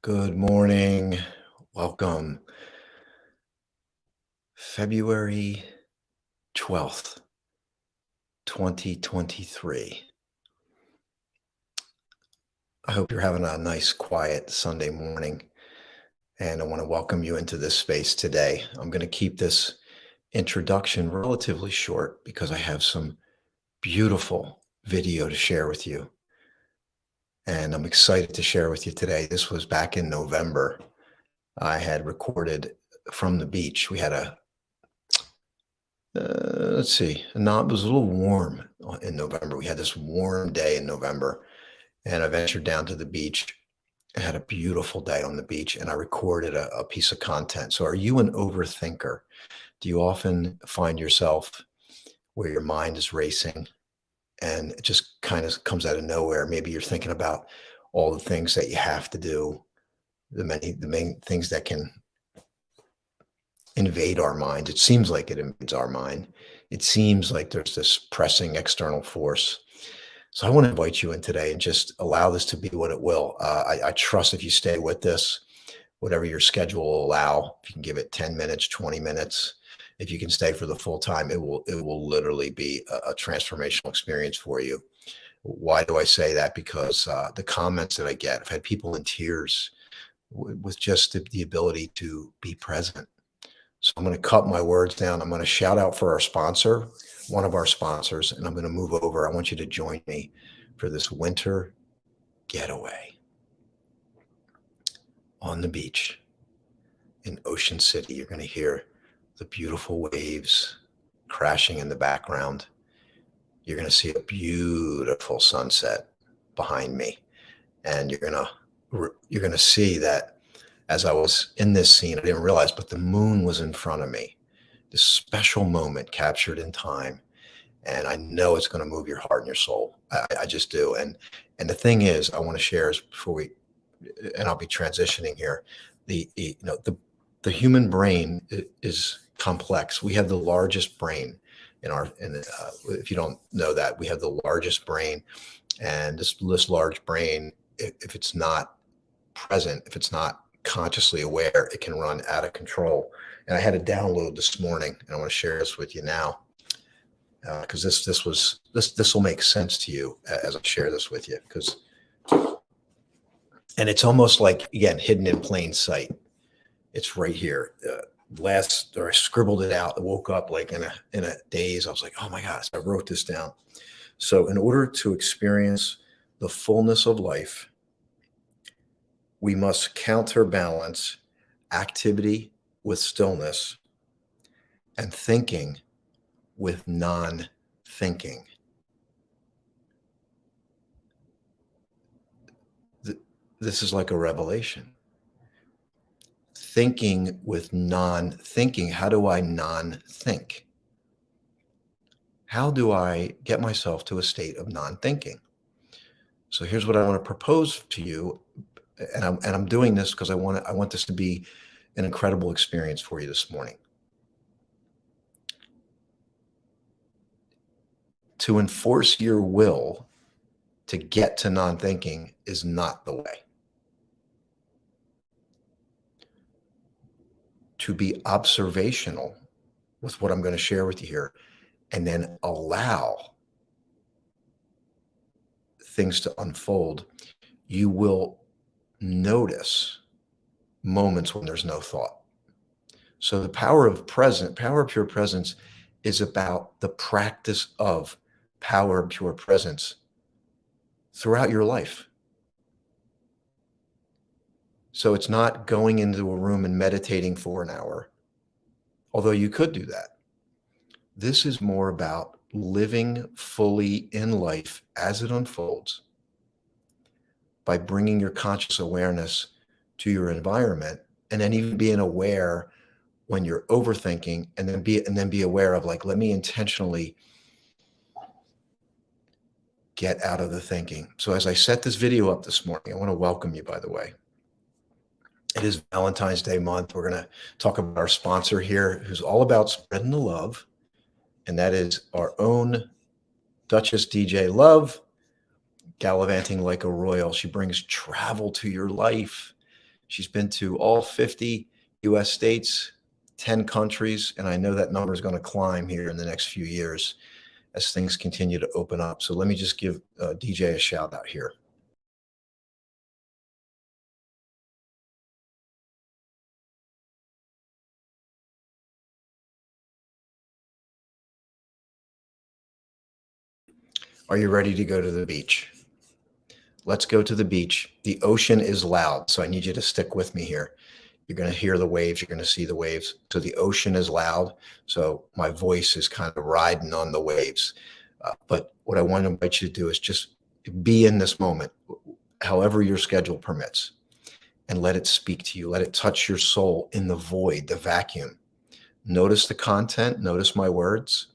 Good morning. Welcome. February 12th, 2023. I hope you're having a nice, quiet Sunday morning. And I want to welcome you into this space today. I'm going to keep this introduction relatively short because I have some beautiful video to share with you. And I'm excited to share with you today. This was back in November. I had recorded from the beach. We had let's see, it was a little warm in November. We had this warm day in November, and I ventured down to the beach. I had a beautiful day on the beach, and I recorded a piece of content. So, are you an overthinker? Do you often find yourself where your mind is racing and it just kind of comes out of nowhere? Maybe you're thinking about all the things that you have to do, the main things that can invade our mind. It seems like it invades our mind. It seems like there's this pressing external force. So I want to invite you in today and just allow this to be what it will. I trust if you stay with this, whatever your schedule will allow, if you can give it 10 minutes, 20 minutes, if you can stay for the full time, it will literally be a transformational experience for you. Why do I say that? Because the comments that I get, I've had people in tears with just the ability to be present. So I'm going to cut my words down. I'm going to shout out for our sponsor, one of our sponsors, and I'm going to move over. I want you to join me for this winter getaway on the beach in Ocean City. You're going to hear the beautiful waves crashing in the background. You're going to see a beautiful sunset behind me, and you're going to see that as I was in this scene, I didn't realize, but the moon was in front of me. This special moment captured in time. And I know it's going to move your heart and your soul. I just do. And the thing is, I want to share is and I'll be transitioning here. The human brain is complex. We have the largest brain if you don't know that, we have the largest brain. And this large brain, if it's not present, if it's not consciously aware, it can run out of control. And I had a download this morning, and I want to share this with you now because this will make sense to you as I share this with you. And it's almost like, again, hidden in plain sight. It's right here. I scribbled it out. I woke up like in a daze. I was like, oh my gosh, I wrote this down. So in order to experience the fullness of life, we must counterbalance activity with stillness and thinking with non-thinking. This is like a revelation. Thinking with non-thinking. How do I non-think? How do I get myself to a state of non-thinking? So here's what I want to propose to you. And I'm doing this because I want this to be an incredible experience for you this morning. To enforce your will to get to non-thinking is not the way. To be observational with what I'm going to share with you here, and then allow things to unfold, you will notice moments when there's no thought. So the power of pure presence is about the practice of power of pure presence throughout your life. So it's not going into a room and meditating for an hour, although you could do that. This is more about living fully in life as it unfolds by bringing your conscious awareness to your environment, and then even being aware when you're overthinking, and then be aware of, like, let me intentionally get out of the thinking. So as I set this video up this morning, I want to welcome you, by the way. It is Valentine's Day month. We're going to talk about our sponsor here, who's all about spreading the love, and that is our own Duchess DJ Love, gallivanting like a royal. She brings travel to your life. She's been to all 50 US states, 10 countries, and I know that number is going to climb here in the next few years as things continue to open up. So let me just give DJ a shout out here. Are you ready to go to the beach? Let's go to the beach. The ocean is loud, so I need you to stick with me here. You're going to hear the waves. You're going to see the waves. So the ocean is loud. So my voice is kind of riding on the waves. But what I want to invite you to do is just be in this moment, however your schedule permits, and let it speak to you. Let it touch your soul in the void, the vacuum. Notice the content, notice my words,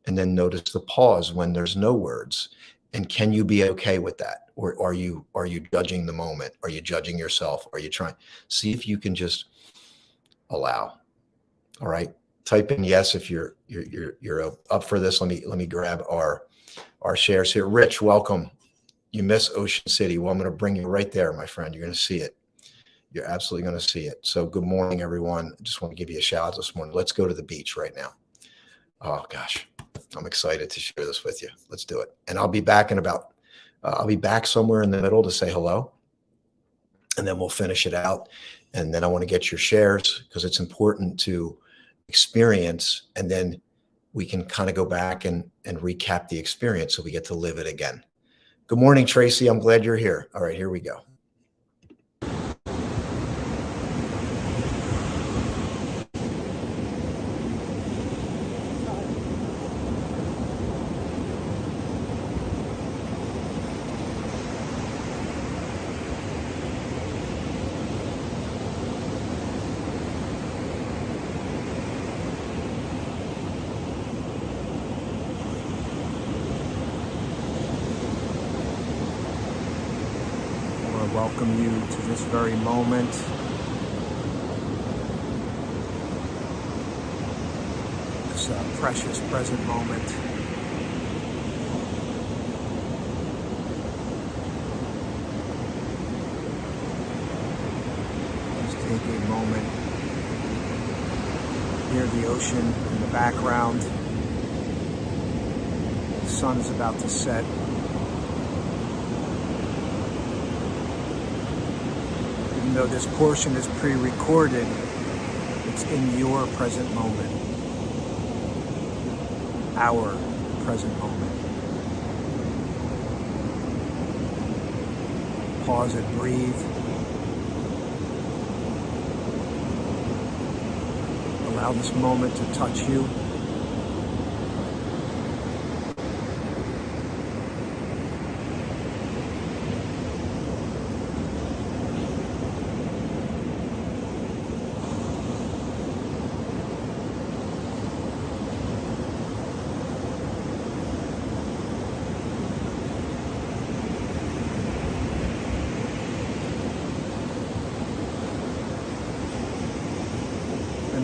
and then notice the pause when there's no words. And can you be okay with that? Or are you judging the moment? Are you judging yourself? Are you trying? See if you can just allow. All right. Type in yes if you're up for this. Let me grab our shares here. Rich, welcome. You miss Ocean City. Well, I'm going to bring you right there, my friend. You're going to see it. You're absolutely going to see it. So good morning, everyone. I just want to give you a shout out this morning. Let's go to the beach right now. Oh gosh, I'm excited to share this with you. Let's do it. And I'll be back in about, I'll be back somewhere in the middle to say hello. And then we'll finish it out. And then I want to get your shares because it's important to experience. And then we can kind of go back and recap the experience so we get to live it again. Good morning, Tracy. I'm glad you're here. All right, here we go. Welcome you to this very moment. This precious present moment. Just take a moment. Hear the ocean in the background. The sun is about to set. Even though this portion is pre-recorded, it's in your present moment, our present moment. Pause and breathe. Allow this moment to touch you.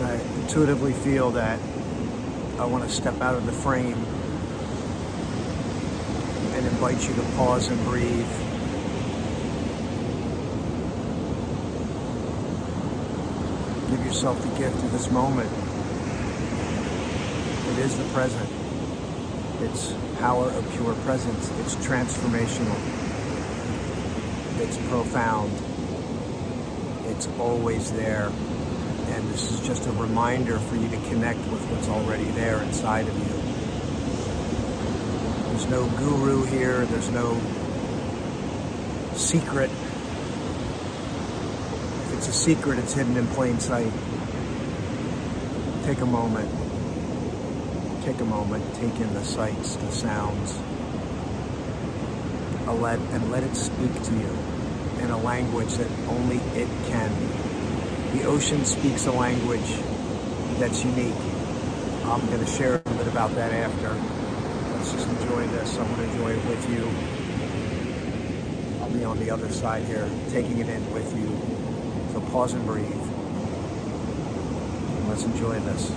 I intuitively feel that I want to step out of the frame and invite you to pause and breathe. Give yourself the gift of this moment. It is the present. It's power of pure presence. It's transformational. It's profound. It's always there. And this is just a reminder for you to connect with what's already there inside of you. There's no guru here. There's no secret. If it's a secret, it's hidden in plain sight. Take a moment. Take a moment. Take in the sights, the sounds. And let it speak to you in a language that only it can. The ocean speaks a language that's unique. I'm going to share a little bit about that after. Let's just enjoy this. I'm going to enjoy it with you. I'll be on the other side here, taking it in with you. So pause and breathe. And let's enjoy this.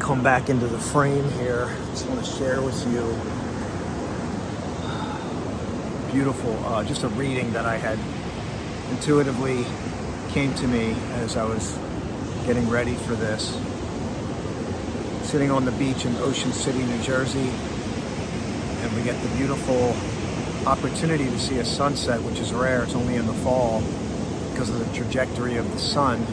come back into the frame here. Just want to share with you beautiful, just a reading that I had intuitively came to me as I was getting ready for this. Sitting on the beach in Ocean City, New Jersey, and we get the beautiful opportunity to see a sunset, which is rare. It's only in the fall because of the trajectory of the sun.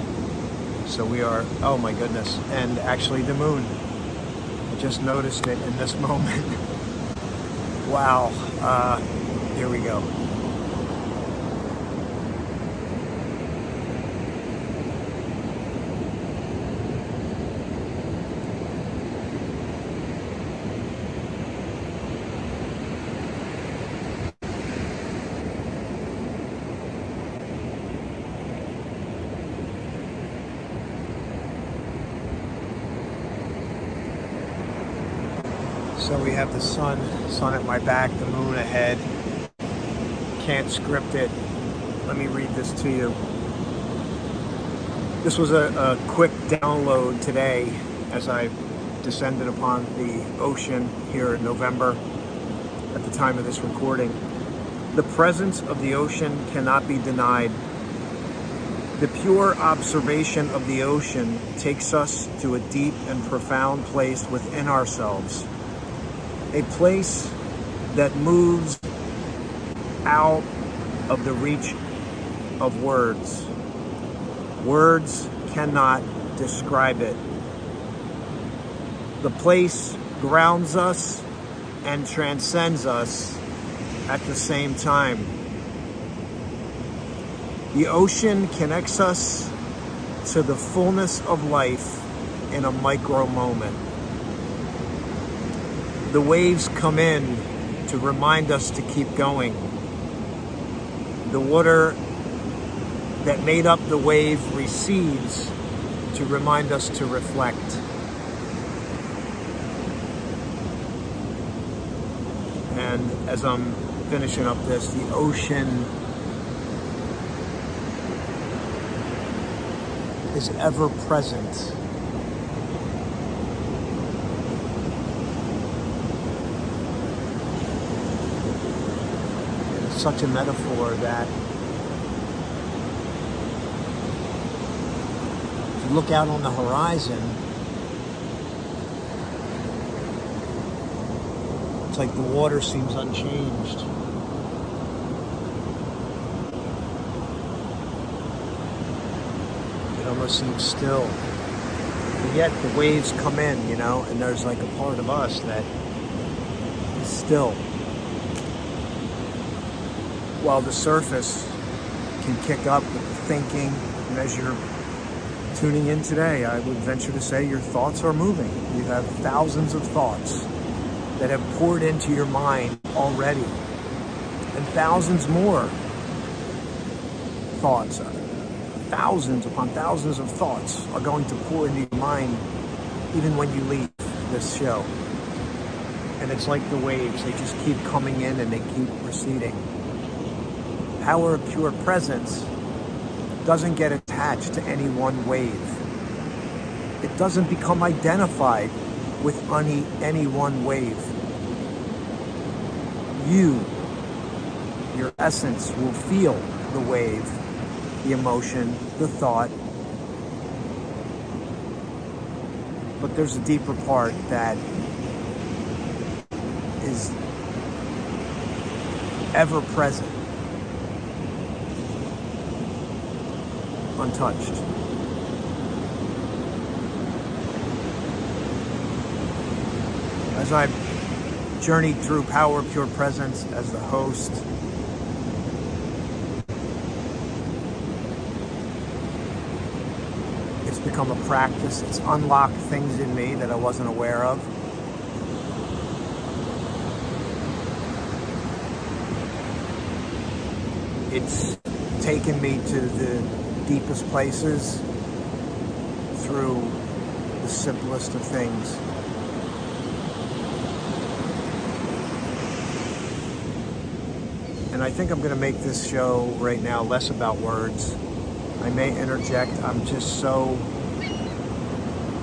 So we are, oh my goodness, and actually the moon. I just noticed it in this moment. Wow, here we go. So we have the sun at my back, the moon ahead. Can't script it. Let me read this to you. This was a quick download today as I descended upon the ocean here in November at the time of this recording. The presence of the ocean cannot be denied. The pure observation of the ocean takes us to a deep and profound place within ourselves. A place that moves out of the reach of words. Words cannot describe it. The place grounds us and transcends us at the same time. The ocean connects us to the fullness of life in a micro moment. The waves come in to remind us to keep going. The water that made up the wave recedes to remind us to reflect. And as I'm finishing up this, the ocean is ever present. Such a metaphor that if you look out on the horizon, it's like the water seems unchanged. It almost seems still. And yet the waves come in, and there's like a part of us that is still. While the surface can kick up with the thinking, and as you're tuning in today, I would venture to say your thoughts are moving. You have thousands of thoughts that have poured into your mind already, and thousands more thoughts, thousands upon thousands of thoughts are going to pour into your mind even when you leave this show. And it's like the waves, they just keep coming in and they keep receding. Power of pure presence doesn't get attached to any one wave. It doesn't become identified with any one wave. Your essence will feel the wave, the emotion, the thought. But there's a deeper part that is ever present. Untouched. As I journeyed through Power of Pure Presence as the host, it's become a practice. It's unlocked things in me that I wasn't aware of. It's taken me to the deepest places through the simplest of things. And I think I'm going to make this show right now less about words. I may interject. I'm just so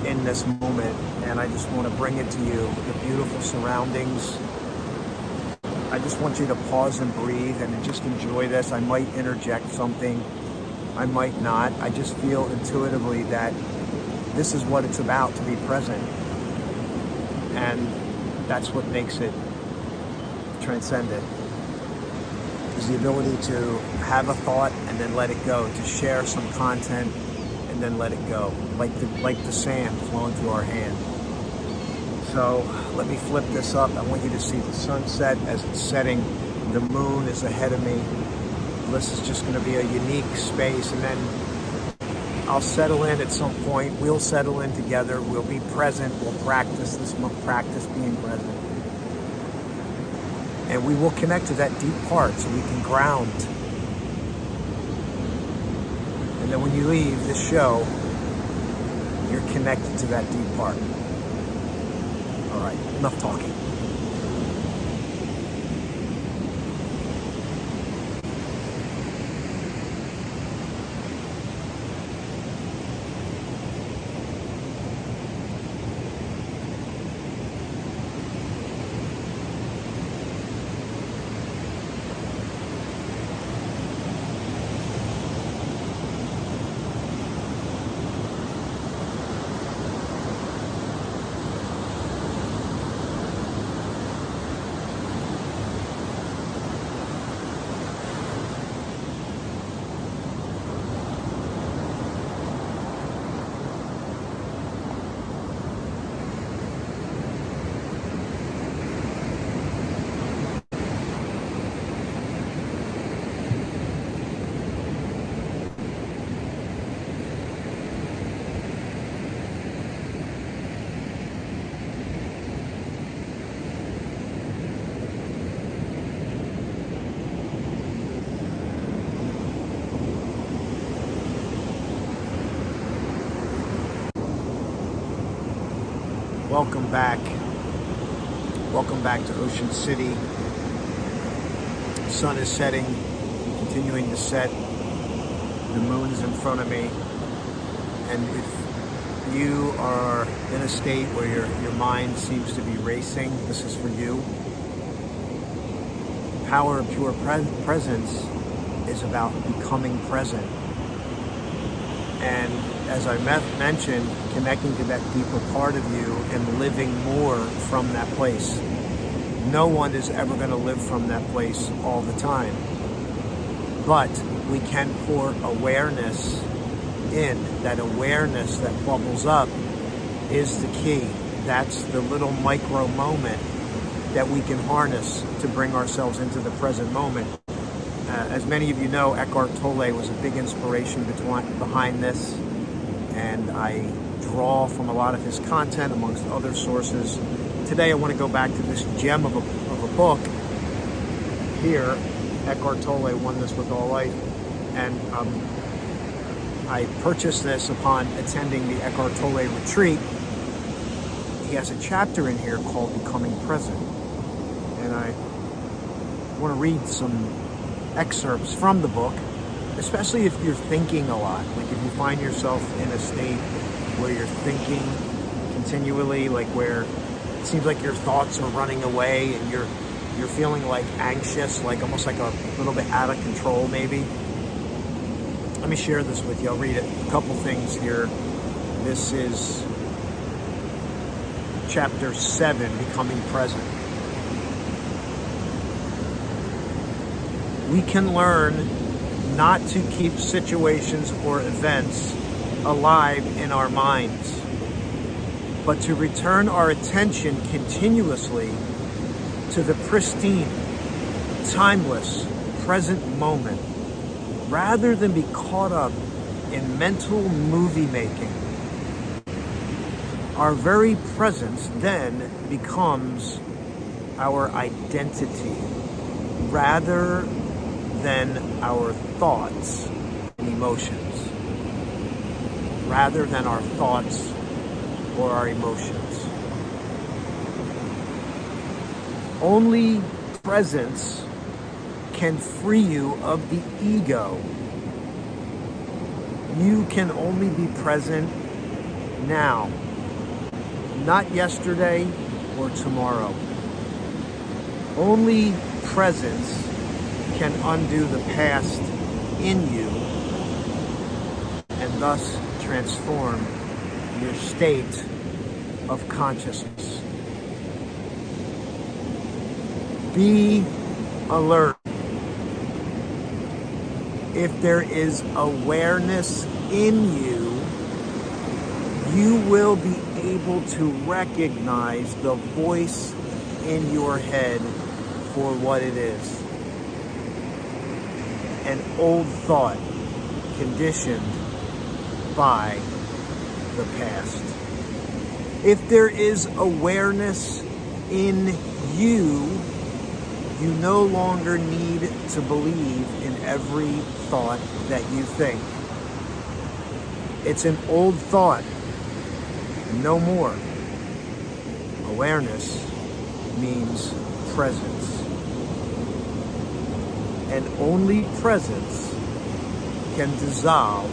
in this moment, and I just want to bring it to you, the beautiful surroundings. I just want you to pause and breathe and just enjoy this. I might interject something, I might not. I just feel intuitively that this is what it's about, to be present. And that's what makes it transcendent, is the ability to have a thought and then let it go, to share some content and then let it go, like the sand flowing through our hand. So let me flip this up. I want you to see the sunset as it's setting. The moon is ahead of me. This is just going to be a unique space, and then I'll settle in at some point. We'll settle in together. We'll be present. We'll practice this, practice being present. And we will connect to that deep part so we can ground. And then when you leave this show, you're connected to that deep part. All right, enough talking. Welcome back. Welcome back to Ocean City. The sun is setting, continuing to set. The moon is in front of me. And if you are in a state where your mind seems to be racing, this is for you. The power of pure presence is about becoming present. And as I mentioned, connecting to that deeper part of you and living more from that place. No one is ever going to live from that place all the time. But we can pour awareness in. That awareness that bubbles up is the key. That's the little micro moment that we can harness to bring ourselves into the present moment. As many of you know, Eckhart Tolle was a big inspiration behind this, and I draw from a lot of his content amongst other sources. Today I want to go back to this gem of a book here. Eckhart Tolle, Oneness with All Life, and I purchased this upon attending the Eckhart Tolle retreat. He has a chapter in here called Becoming Present, and I want to read some excerpts from the book, especially if you're thinking a lot. Like if you find yourself in a state where you're thinking continually, like where it seems like your thoughts are running away and you're feeling like anxious, like almost like a little bit out of control maybe. Let me share this with you. I'll read a couple things here. This is chapter 7, Becoming Present. We can learn not to keep situations or events alive in our minds, but to return our attention continuously to the pristine, timeless, present moment, rather than be caught up in mental movie making. Our very presence then becomes our identity, rather than our thoughts and emotions. Rather than our thoughts or our emotions. Only presence can free you of the ego. You can only be present now not yesterday or tomorrow. Only presence can undo the past in you and thus transform your state of consciousness. Be alert. If there is awareness in you, you will be able to recognize the voice in your head for what it is. An old thought conditioned by the past. If there is awareness in you, you no longer need to believe in every thought that you think. It's an old thought. No more. Awareness means presence. And only presence can dissolve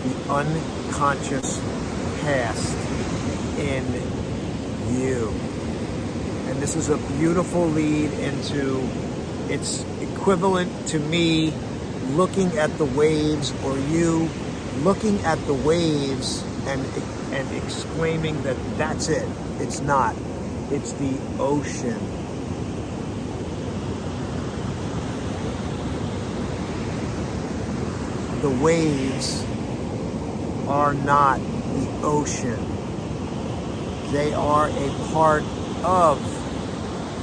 the unconscious past in you. And this is a beautiful lead into, it's equivalent to me looking at the waves, or you looking at the waves and exclaiming that that's it. It's not. It's the ocean. The waves are not the ocean. They are a part of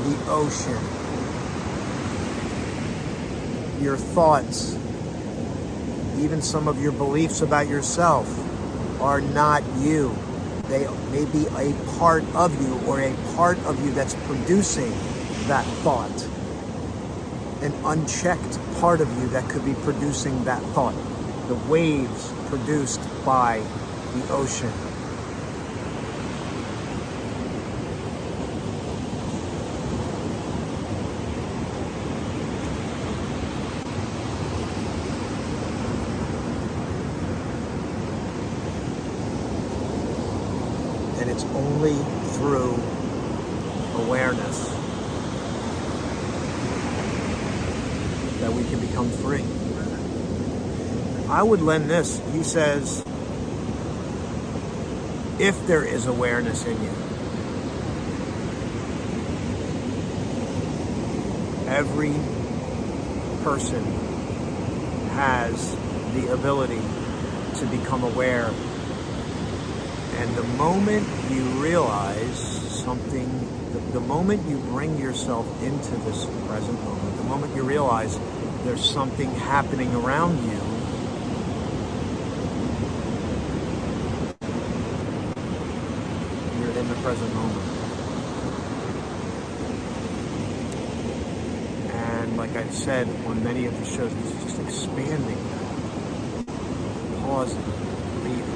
the ocean. Your thoughts, even some of your beliefs about yourself, are not you. They may be a part of you, or a part of you that's producing that thought. An unchecked part of you that could be producing that thought. The waves produced by the ocean. And it's only through awareness that we can become free. I would lend this. He says, if there is awareness in you, every person has the ability to become aware. And the moment you realize something, the moment you bring yourself into this present moment, the moment you realize there's something happening around you, you're in the present moment. And like I've said on many of the shows, this is just expanding that. Pausing, breathing.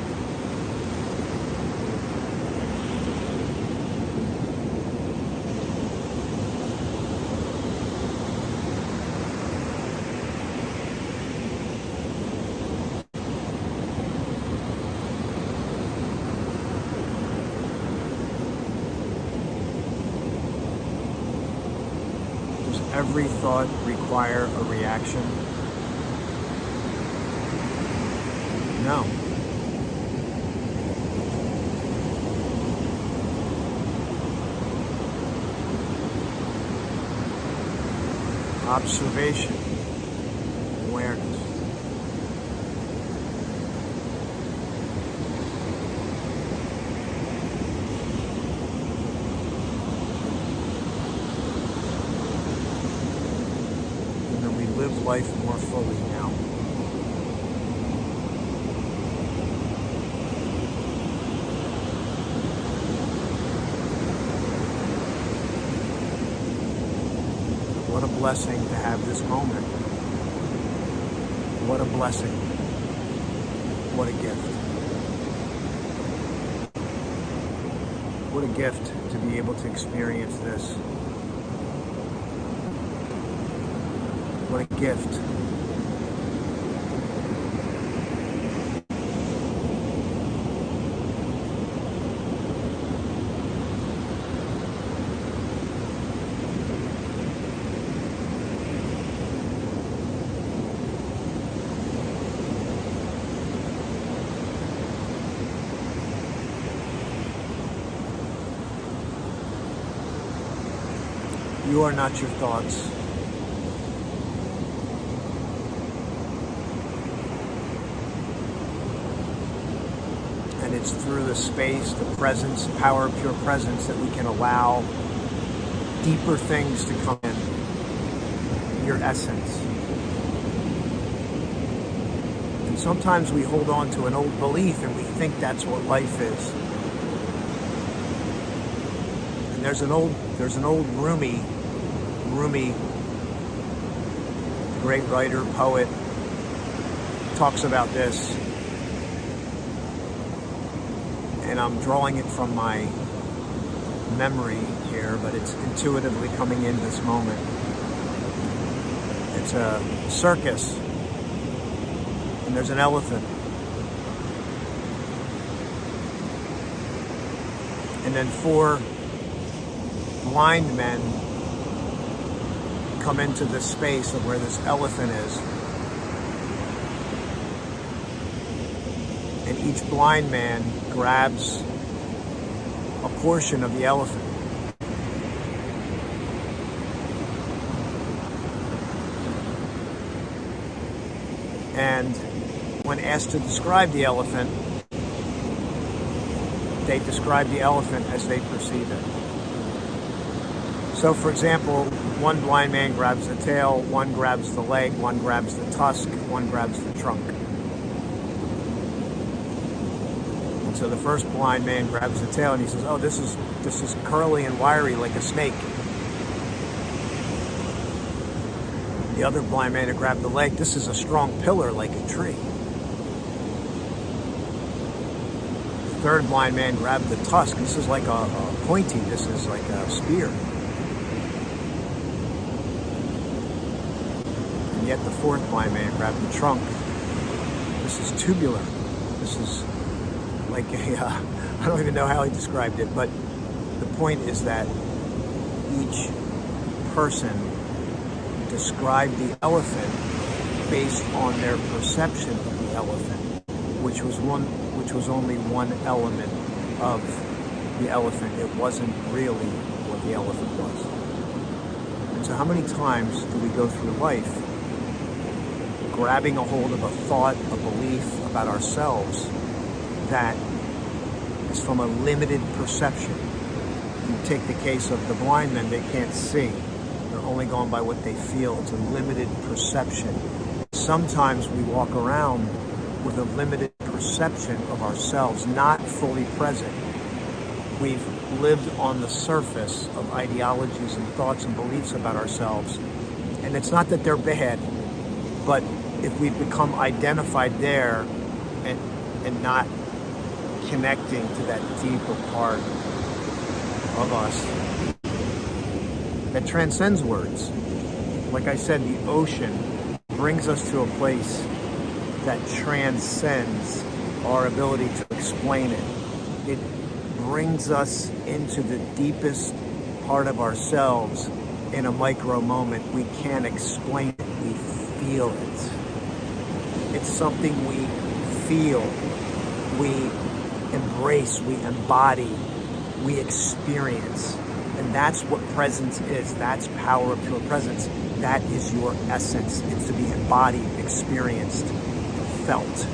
Every thought require a reaction? No. Observation, awareness. Live life more fully now. What a blessing to have this moment. What a blessing. What a gift. What a gift to be able to experience this. What a gift. You are not your thoughts. And it's through the space, the presence, the power of pure presence that we can allow deeper things to come in. Your essence. And sometimes we hold on to an old belief and we think that's what life is. And there's an old Rumi, the great writer, poet, talks about this. And I'm drawing it from my memory here, but it's intuitively coming in this moment. It's a circus, and there's an elephant. And then 4 blind men come into this space of where this elephant is. And each blind man grabs a portion of the elephant. And when asked to describe the elephant, they describe the elephant as they perceive it. So, for example, one blind man grabs the tail, one grabs the leg, one grabs the tusk, one grabs the trunk. And so the first blind man grabs the tail and he says, "Oh, this is curly and wiry like a snake." The other blind man who grabbed the leg, "This is a strong pillar like a tree." The third blind man grabbed the tusk. "This is like a pointy, this is like a spear." And yet the fourth blind man grabbed the trunk. "This is tubular. This is like a, I don't even know how he described it, but the point is that each person described the elephant based on their perception of the elephant, which was only one element of the elephant. It wasn't really what the elephant was. And so how many times do we go through life grabbing a hold of a thought, a belief about ourselves that is from a limited perception? You take the case of the blind men, they can't see. They're only going by what they feel. It's a limited perception. Sometimes we walk around with a limited perception of ourselves, not fully present. We've lived on the surface of ideologies and thoughts and beliefs about ourselves. And it's not that they're bad, but if we've become identified there and not connecting to that deeper part of us that transcends words. Like I said, the ocean brings us to a place that transcends our ability to explain it. It brings us into the deepest part of ourselves in a micro moment. We can't explain it, we feel it. It's something we feel, we embrace, we embody, we experience. And that's what presence is. That's power of pure presence. That is your essence. It's to be embodied, experienced, felt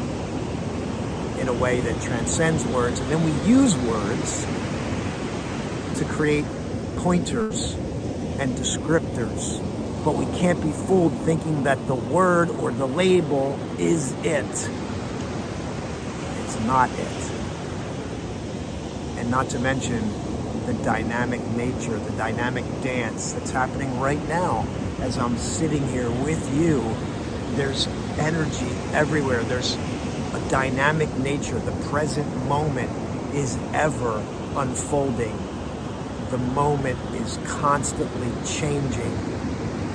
in a way that transcends words. And then we use words to create pointers and descriptors. But we can't be fooled thinking that the word or the label is it. It's not it. And not to mention the dynamic nature, the dynamic dance that's happening right now as I'm sitting here with you. There's energy everywhere. There's a dynamic nature. The present moment is ever unfolding. The moment is constantly changing.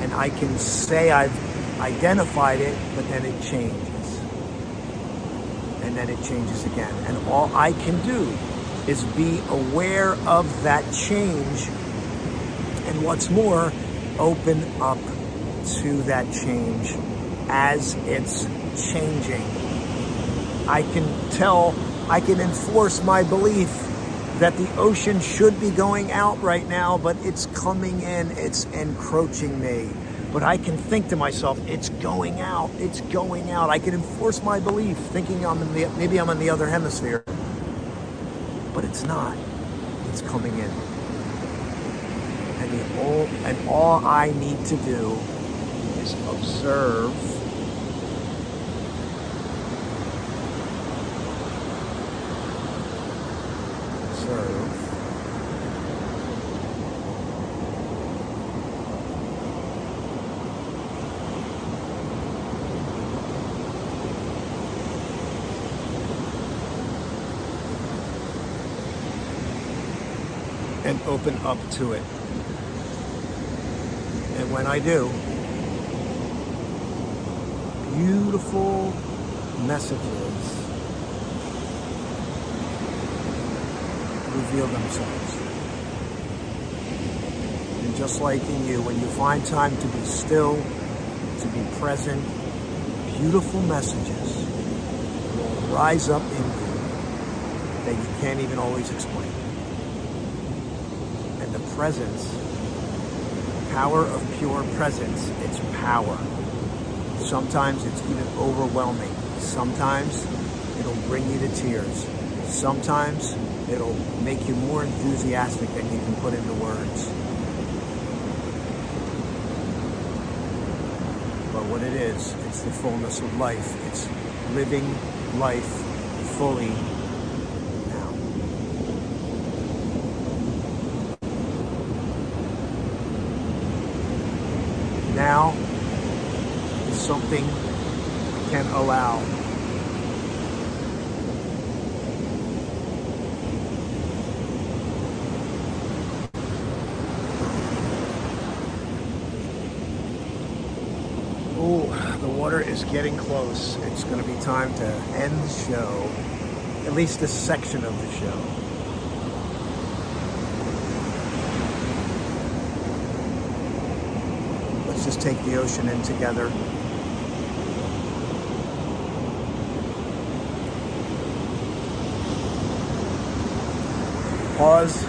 And I can say I've identified it, but then it changes. And then it changes again. And all I can do is be aware of that change, and what's more, open up to that change as it's changing. I can enforce my belief that the ocean should be going out right now, but it's coming in, it's encroaching me. But I can think to myself, it's going out, it's going out. I can enforce my belief, thinking maybe I'm in the other hemisphere, but it's not. It's coming in. And all I need to do is observe, and open up to it. And when I do, beautiful messages reveal themselves. And just like in you, when you find time to be still, to be present, beautiful messages will rise up in you that you can't even always explain. And the presence, power of pure presence, it's power. Sometimes it's even overwhelming. Sometimes it'll bring you to tears. Sometimes it'll make you more enthusiastic than you can put into words. But what it is, it's the fullness of life. It's living life fully now. Now is something we can allow. The water is getting close. It's going to be time to end the show, at least this section of the show. Let's just take the ocean in together. Pause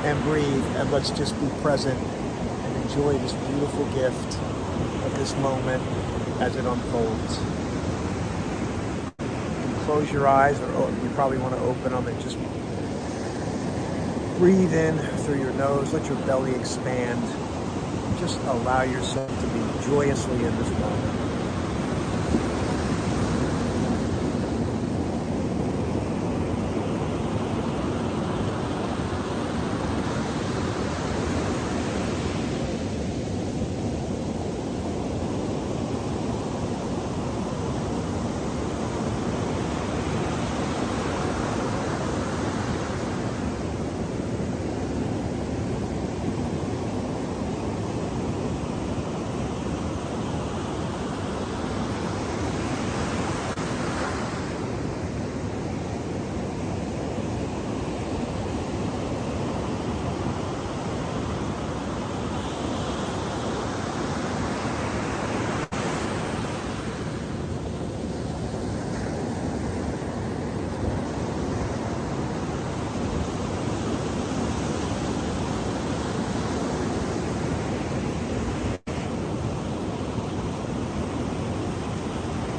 and breathe, and let's just be present and enjoy this beautiful gift of this moment as it unfolds. You close your eyes, or you probably want to open them, and just breathe in through your nose. Let your belly expand. Just allow yourself to be joyously in this moment.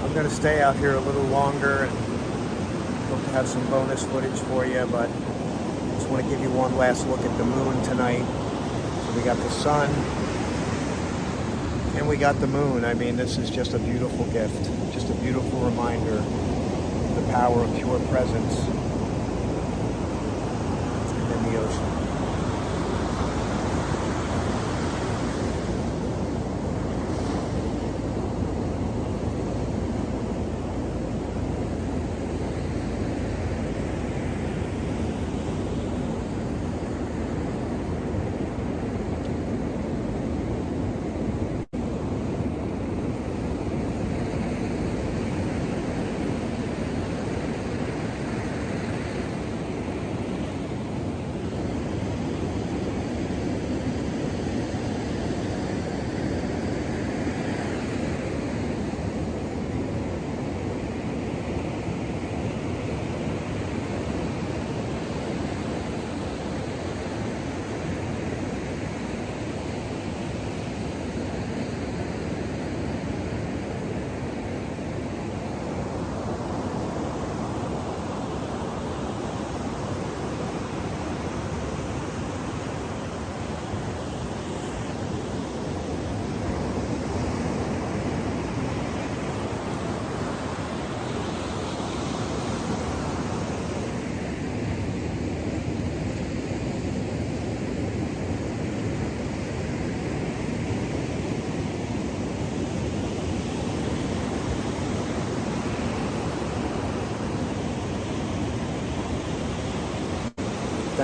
I'm going to stay out here a little longer and hope to have some bonus footage for you, but I just want to give you one last look at the moon tonight. So we got the sun and we got the moon. I mean, this is just a beautiful gift, just a beautiful reminder of the power of pure presence in the ocean.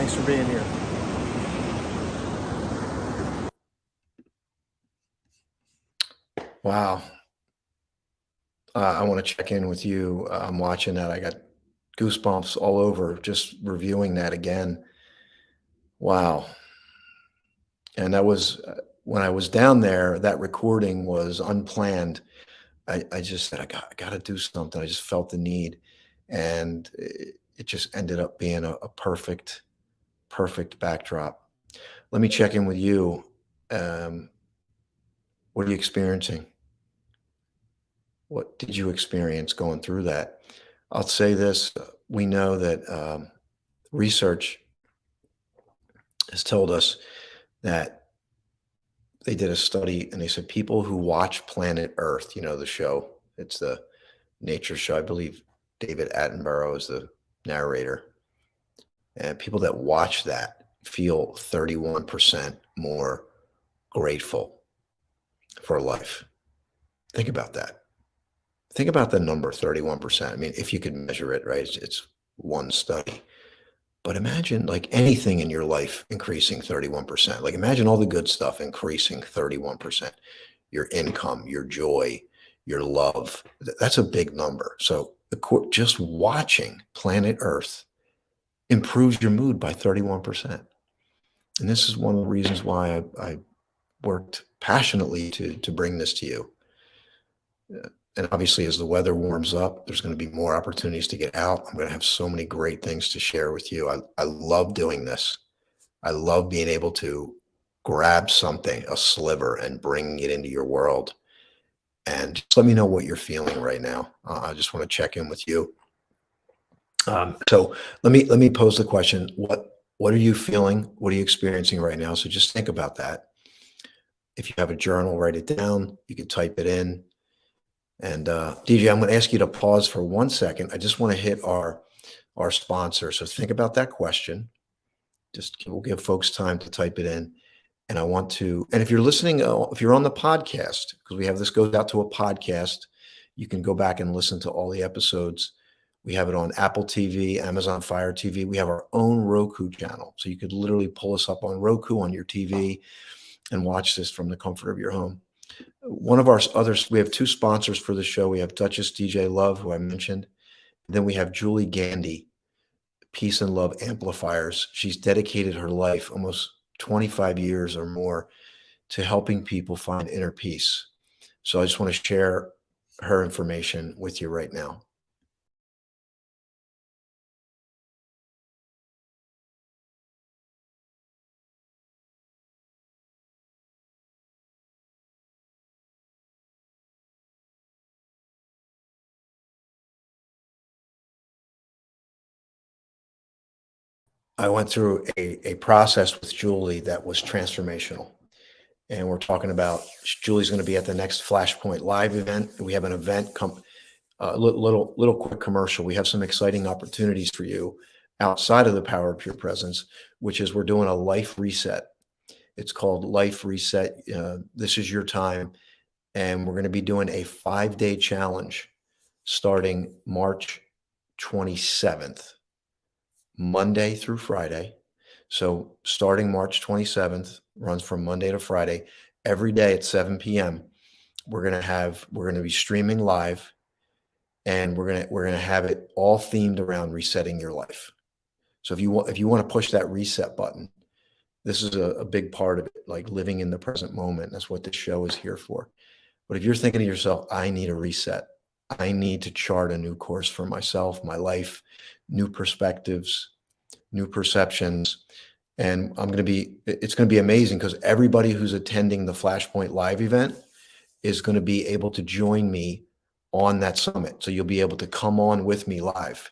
Thanks for being here. Wow. I want to check in with you. I'm watching that. I got goosebumps all over just reviewing that again. Wow. And that was when I was down there, that recording was unplanned. I just said, I got to do something. I just felt the need. And it just ended up being a perfect, perfect backdrop. Let me check in with you. Um, what are you experiencing? What did you experience going through that? I'll say this, we know that research has told us that they did a study and they said people who watch Planet Earth, the show, it's the nature show. I believe David Attenborough is the narrator. And people that watch that feel 31% more grateful for life. Think about that. Think about the number 31%. I mean, if you could measure it, right? It's one study. But imagine like anything in your life increasing 31%. Like imagine all the good stuff increasing 31%. Your income, your joy, your love. That's a big number. So just watching Planet Earth improves your mood by 31%. And this is one of the reasons why I worked passionately to bring this to you. And obviously, as the weather warms up, there's going to be more opportunities to get out. I'm going to have so many great things to share with you. I love doing this. I love being able to grab something, a sliver, and bring it into your world. And just let me know what you're feeling right now. I just want to check in with you. So let me pose the question: what are you feeling? What are you experiencing right now? So just think about that. If you have a journal, write it down. You can type it in. And DJ, I'm going to ask you to pause for 1 second. I just want to hit our sponsor. So think about that question. We'll give folks time to type it in. And I want to, and if you're listening, if you're on the podcast, because we have this goes out to a podcast, you can go back and listen to all the episodes. We have it on Apple TV, Amazon Fire TV. We have our own Roku channel. So you could literally pull us up on Roku on your TV and watch this from the comfort of your home. One of our others, we have two sponsors for the show. We have Duchess DJ Love, who I mentioned. Then we have Julie Gandy, Peace and Love Amplifiers. She's dedicated her life, almost 25 years or more, to helping people find inner peace. So I just want to share her information with you right now. I went through a process with Julie that was transformational. And we're talking about Julie's going to be at the next Flashpoint Live event. We have an event little quick commercial. We have some exciting opportunities for you outside of the power of pure presence, which is we're doing a life reset. It's called Life Reset. This is your time. And we're going to be doing a 5-day challenge starting March 27th, Monday through Friday. So starting March 27th, runs from Monday to Friday, every day at 7 p.m. We're going to be streaming live, and we're going to have it all themed around resetting your life. So if you want to push that reset button, this is a big part of it, like living in the present moment. That's what this show is here for. But if you're thinking to yourself, I need a reset, I need to chart a new course for myself, my life, new perspectives, new perceptions. And it's going to be amazing because everybody who's attending the Flashpoint Live event is going to be able to join me on that summit. So you'll be able to come on with me live.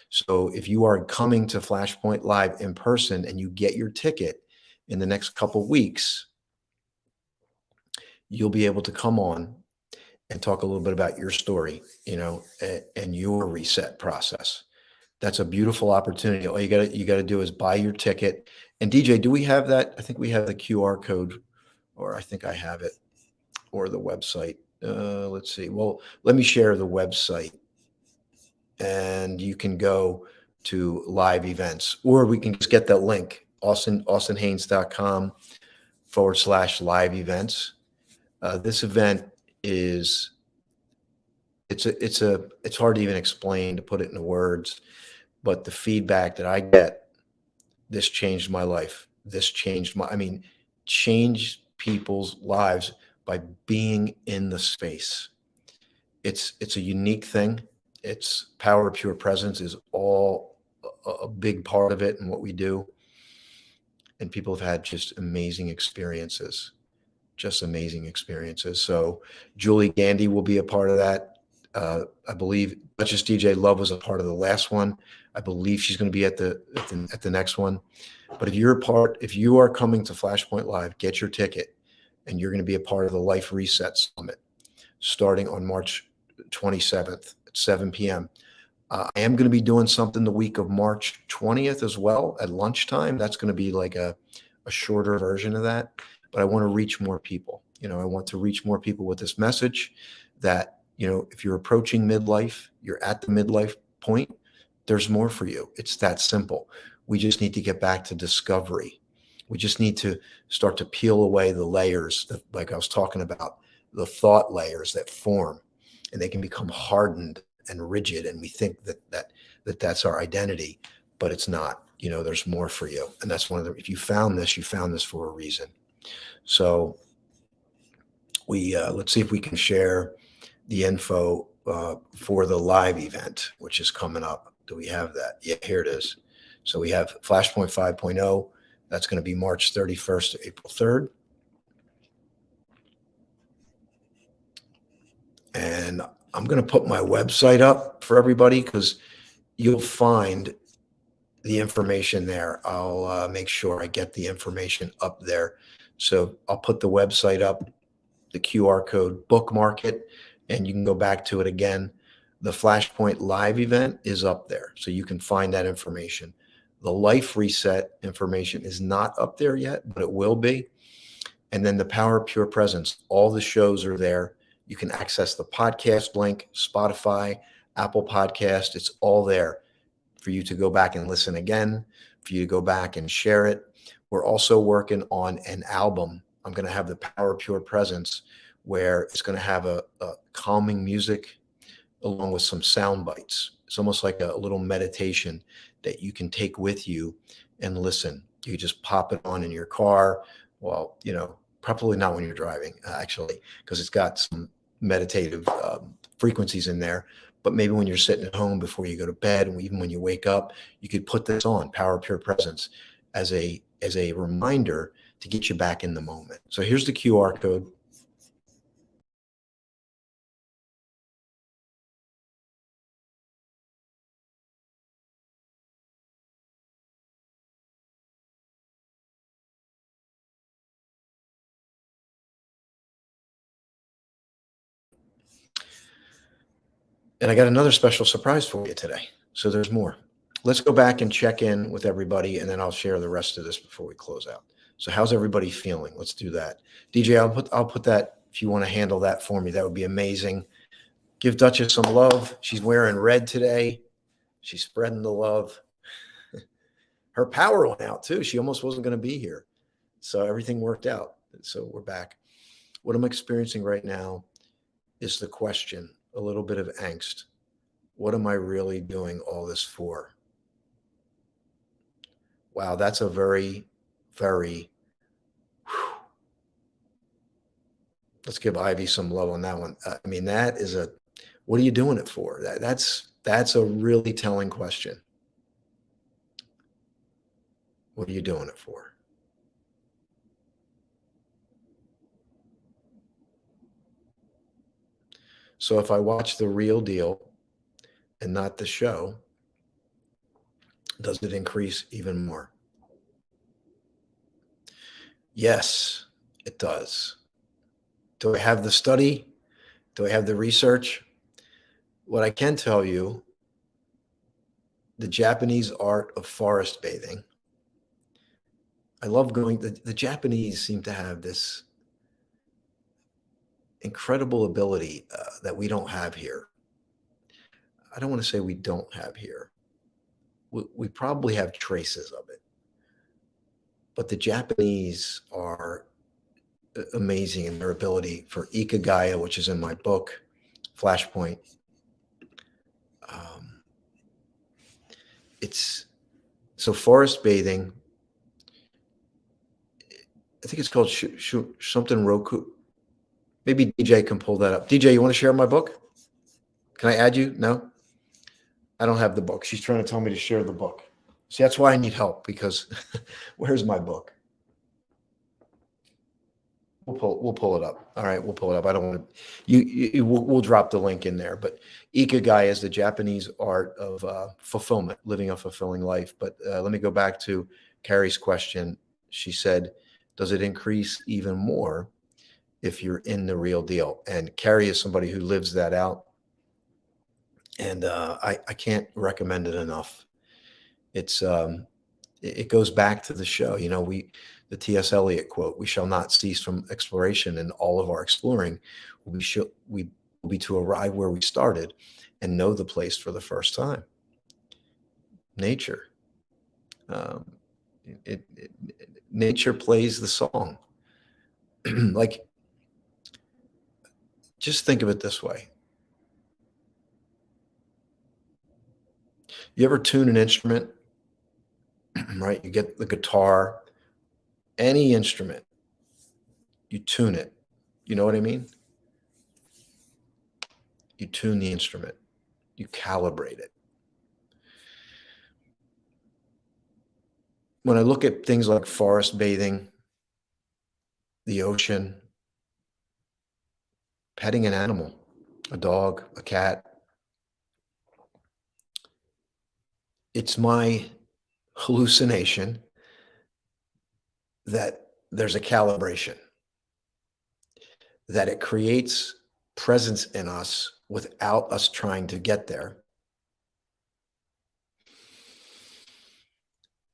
So if you are coming to Flashpoint Live in person and you get your ticket in the next couple weeks, you'll be able to come on and talk a little bit about your story, and your reset process. That's a beautiful opportunity. All you got to do is buy your ticket. And DJ, do we have that? I think we have the QR code, or I think I have it, or the website. Let's see. Well, let me share the website, and you can go to live events, or we can just get that link, austinhaynes.com/live events. This event is it's hard to even explain, to put it into words, but the feedback that I get, this changed my life. This changed my, I mean, changed people's lives by being in the space. It's a unique thing. It's power of pure presence is all a big part of it and what we do. And people have had just amazing experiences, just amazing experiences. So Julie Gandy will be a part of that. I believe Duchess DJ Love was a part of the last one. I believe she's going to be at the next one. But if you are coming to Flashpoint Live, get your ticket, and you're going to be a part of the Life Reset Summit starting on March 27th at 7 p.m. I am going to be doing something the week of March 20th as well at lunchtime. That's going to be like a shorter version of that, but I want to reach more people. I want to reach more people with this message that, if you're approaching midlife, you're at the midlife point, there's more for you. It's that simple. We just need to get back to discovery. We just need to start to peel away the layers that, like I was talking about, the thought layers that form, and they can become hardened and rigid. And we think that's our identity, but it's not. There's more for you. And that's if you found this for a reason. So let's see if we can share the info for the live event, which is coming up. Do we have that? Yeah, here it is. So we have Flashpoint 5.0. That's going to be March 31st to April 3rd. And I'm going to put my website up for everybody because you'll find the information there. I'll make sure I get the information up there. So I'll put the website up, the QR code, bookmark it, and you can go back to it again. The Flashpoint Live event is up there, so you can find that information. The Life Reset information is not up there yet, but it will be. And then the Power of Pure Presence, all the shows are there. You can access the podcast link, Spotify, Apple Podcast. It's all there for you to go back and listen again, for you to go back and share it. We're also working on an album. I'm going to have the Power of Pure Presence, where it's going to have a calming music along with some sound bites. It's almost like a little meditation that you can take with you and listen. You just pop it on in your car. Well, probably not when you're driving, actually, because it's got some meditative frequencies in there. But maybe when you're sitting at home before you go to bed, and even when you wake up, you could put this on, Power of Pure Presence, as a reminder to get you back in the moment. So here's the QR code. And I got another special surprise for you today. So there's more. Let's go back and check in with everybody, and then I'll share the rest of this before we close out. So how's everybody feeling? Let's do that. DJ, I'll put that, if you want to handle that for me, that would be amazing. Give Duchess some love. She's wearing red today. She's spreading the love. Her power went out too. She almost wasn't going to be here. So everything worked out. So we're back. What I'm experiencing right now is the question, a little bit of angst. What am I really doing all this for? Wow, that's a very, very, whew. Let's give Ivy some love on that one. I mean, that is what are you doing it for? That's a really telling question. What are you doing it for? So if I watch the real deal and not the show, does it increase even more? Yes, it does. Do I have the study? Do I have the research? What I can tell you, the Japanese art of forest bathing. I love going, the Japanese seem to have this incredible ability that we don't have here. I don't want to say we don't have here, we probably have traces of it. But the Japanese are amazing in their ability for Ikagaya, which is in my book, Flashpoint. Um, it's so forest bathing. I think it's called something Roku. Maybe DJ can pull that up. DJ, you want to share my book? Can I add you? No, I don't have the book. She's trying to tell me to share the book. See, that's why I need help, because where's my book? We'll pull it up. All right, we'll pull it up. I don't want to. We'll drop the link in there. But Ikigai is the Japanese art of fulfillment, living a fulfilling life. But let me go back to Carrie's question. She said, "Does it increase even more if you're in the real deal?" And Carrie is somebody who lives that out, and I can't recommend it enough. It's it goes back to the show. You know, the T.S. Eliot quote: "We shall not cease from exploration, and all of our exploring we will be to arrive where we started and know the place for the first time." Nature, um, nature plays the song. Like, just think of it this way: you ever tune an instrument, right? You get the guitar, any instrument, you tune it. You know what I mean? You tune the instrument, you calibrate it. When I look at things like forest bathing, the ocean, petting an animal, a dog, a cat, it's my hallucination that there's a calibration, that it creates presence in us without us trying to get there.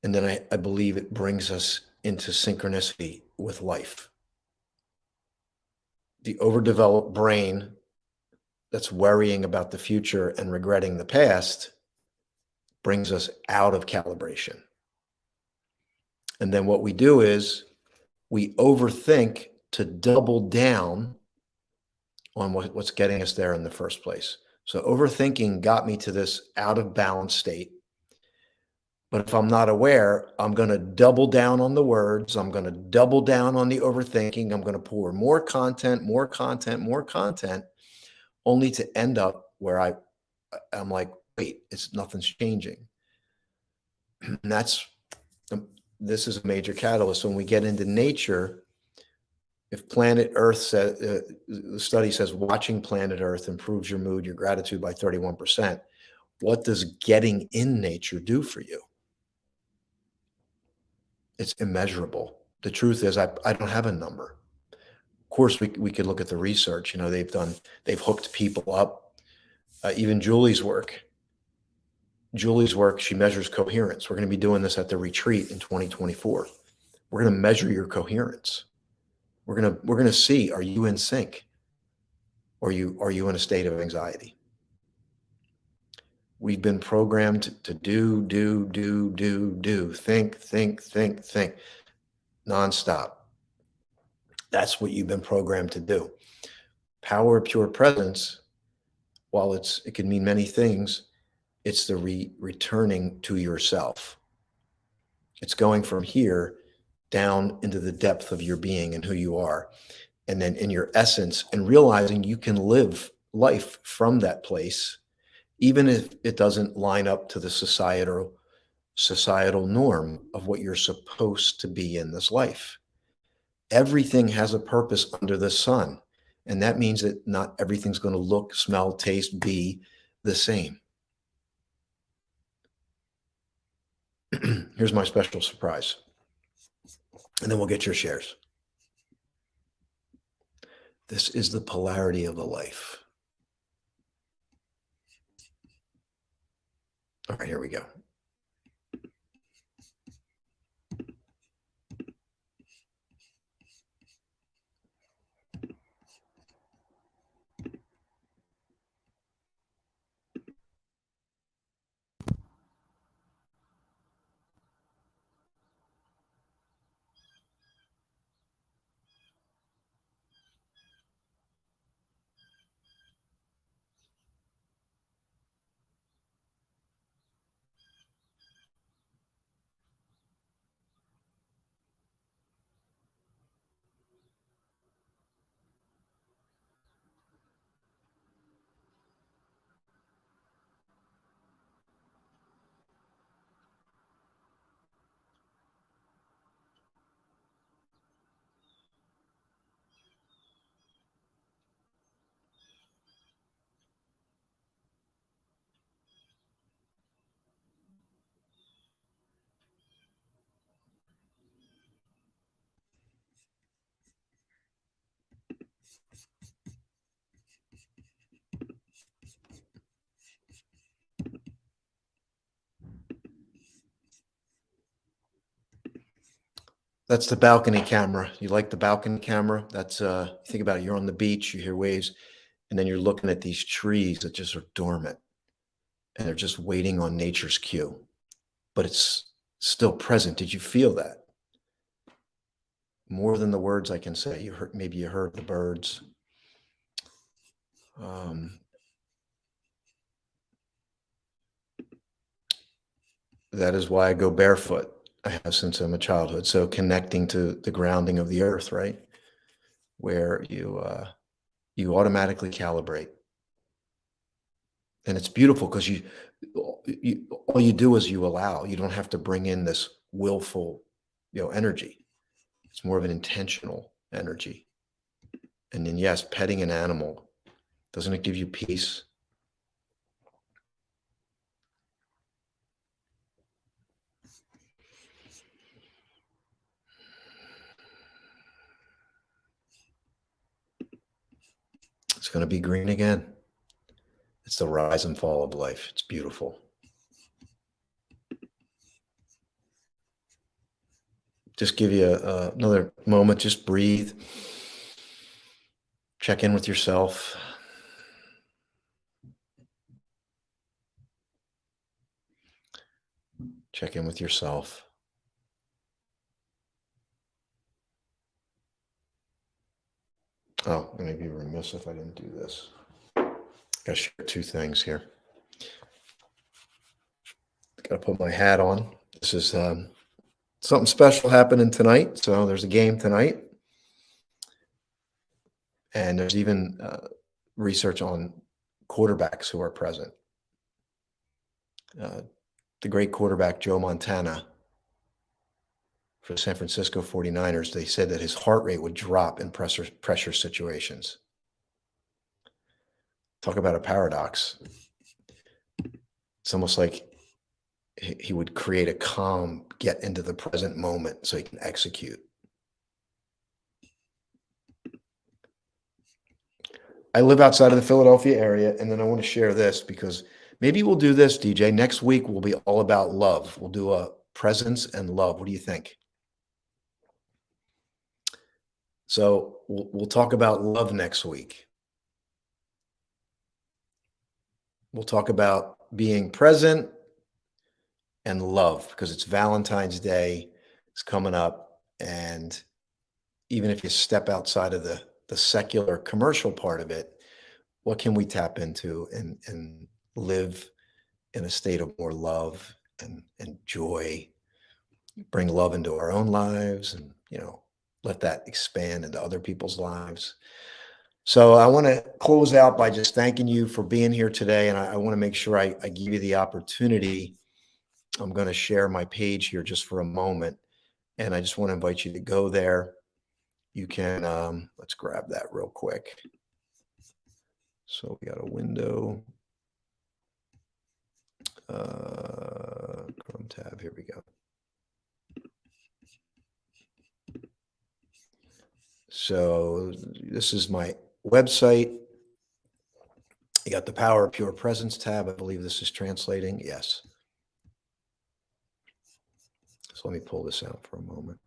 And then I believe it brings us into synchronicity with life. The overdeveloped brain that's worrying about the future and regretting the past brings us out of calibration. And then what we do is we overthink to double down on what's getting us there in the first place. So overthinking got me to this out of balance state. But if I'm not aware, I'm going to double down on the words. I'm going to double down on the overthinking. I'm going to pour more content, more content, more content, only to end up where I'm like, wait, nothing's changing. And this is a major catalyst. When we get into nature, if planet Earth says, the study says watching planet Earth improves your mood, your gratitude by 31%. What does getting in nature do for you? It's immeasurable. The truth is, I don't have a number. Of course, we could look at the research. You know, they've hooked people up. Even Julie's work, she measures coherence. We're going to be doing this at the retreat in 2024. We're going to measure your coherence. We're going to see, are you in sync? Or are you in a state of anxiety? We've been programmed to do, think, nonstop. That's what you've been programmed to do. Power of pure presence, while it can mean many things, it's the returning to yourself. It's going from here down into the depth of your being and who you are. And then in your essence, and realizing you can live life from that place, even if it doesn't line up to the societal norm of what you're supposed to be in this life. Everything has a purpose under the sun. And that means that not everything's going to look, smell, taste, be the same. Here's my special surprise. And then we'll get your shares. This is the polarity of the life. All right, here we go. That's the balcony camera. You like the balcony camera? That's think about it. You're on the beach, you hear waves, and then you're looking at these trees that just are dormant and they're just waiting on nature's cue. But it's still present. Did you feel that? More than the words I can say. You heard, maybe you heard the birds. Um, that is why I go barefoot. I have since I'm a childhood. So connecting to the grounding of the earth, right? Where you automatically calibrate. And it's beautiful because you all you do is you allow. You don't have to bring in this willful, energy. It's more of an intentional energy. And then yes, petting an animal, doesn't it give you peace? It's going to be green again. It's the rise and fall of life. It's beautiful. Just give you another moment. Just breathe. Check in with yourself. Check in with yourself. Oh, I'm going to be remiss if I didn't do this. Got to share two things here. Got to put my hat on. This is something special happening tonight. So there's a game tonight. And there's even research on quarterbacks who are present. The great quarterback, Joe Montana, for the San Francisco 49ers, they said that his heart rate would drop in pressure situations. Talk about a paradox. It's almost like he would create a calm, get into the present moment so he can execute. I live outside of the Philadelphia area, and then I want to share this because maybe we'll do this, DJ. Next week will be all about love. We'll do a presence and love. What do you think? So we'll talk about love next week. We'll talk about being present and love because it's Valentine's Day. It's coming up. And even if you step outside of the secular commercial part of it, what can we tap into and live in a state of more love and joy, bring love into our own lives and, let that expand into other people's lives. So I want to close out by just thanking you for being here today. And I want to make sure I give you the opportunity. I'm going to share my page here just for a moment. And I just want to invite you to go there. You can, let's grab that real quick. So we got a window. Chrome tab, here we go. So this is my website. You got the Power of Pure Presence tab. I believe this is translating. Yes. So let me pull this out for a moment.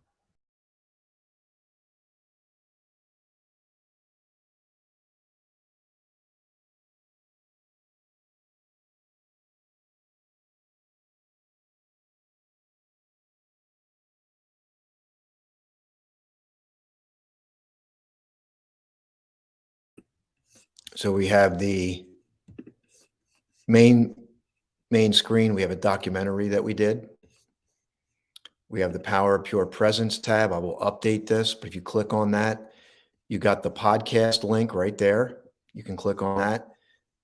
So we have the main screen. We have a documentary that we did. We have the Power of Pure Presence tab. I will update this, but if you click on that, you got the podcast link right there. You can click on that.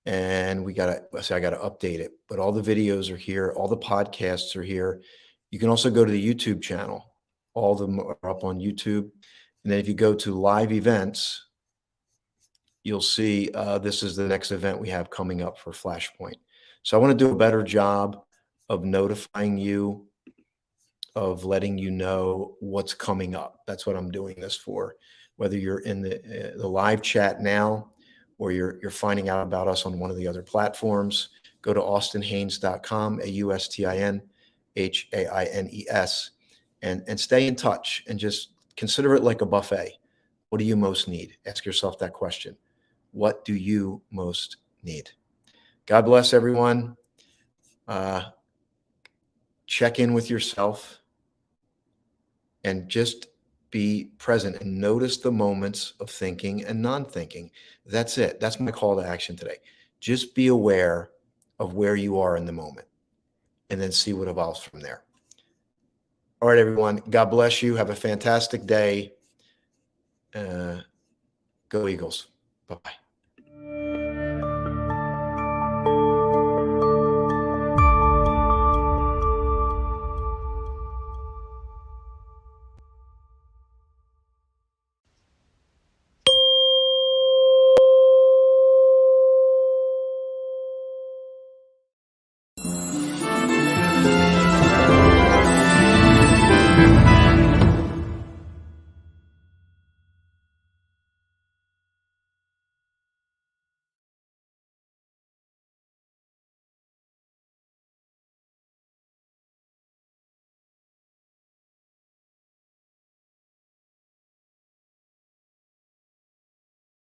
And I got to update it, but all the videos are here. All the podcasts are here. You can also go to the YouTube channel. All of them are up on YouTube. And then if you go to live events, you'll see this is the next event we have coming up for Flashpoint. So I want to do a better job of notifying you, of letting you know what's coming up. That's what I'm doing this for. Whether you're in the live chat now, or you're finding out about us on one of the other platforms, go to austinhaines.com, AustinHaines, and stay in touch and just consider it like a buffet. What do you most need? Ask yourself that question. What do you most need? God bless everyone. Check in with yourself and just be present and notice the moments of thinking and non-thinking. That's it. That's my call to action today. Just be aware of where you are in the moment and then see what evolves from there. All right, everyone. God bless you. Have a fantastic day. Go Eagles. Bye-bye.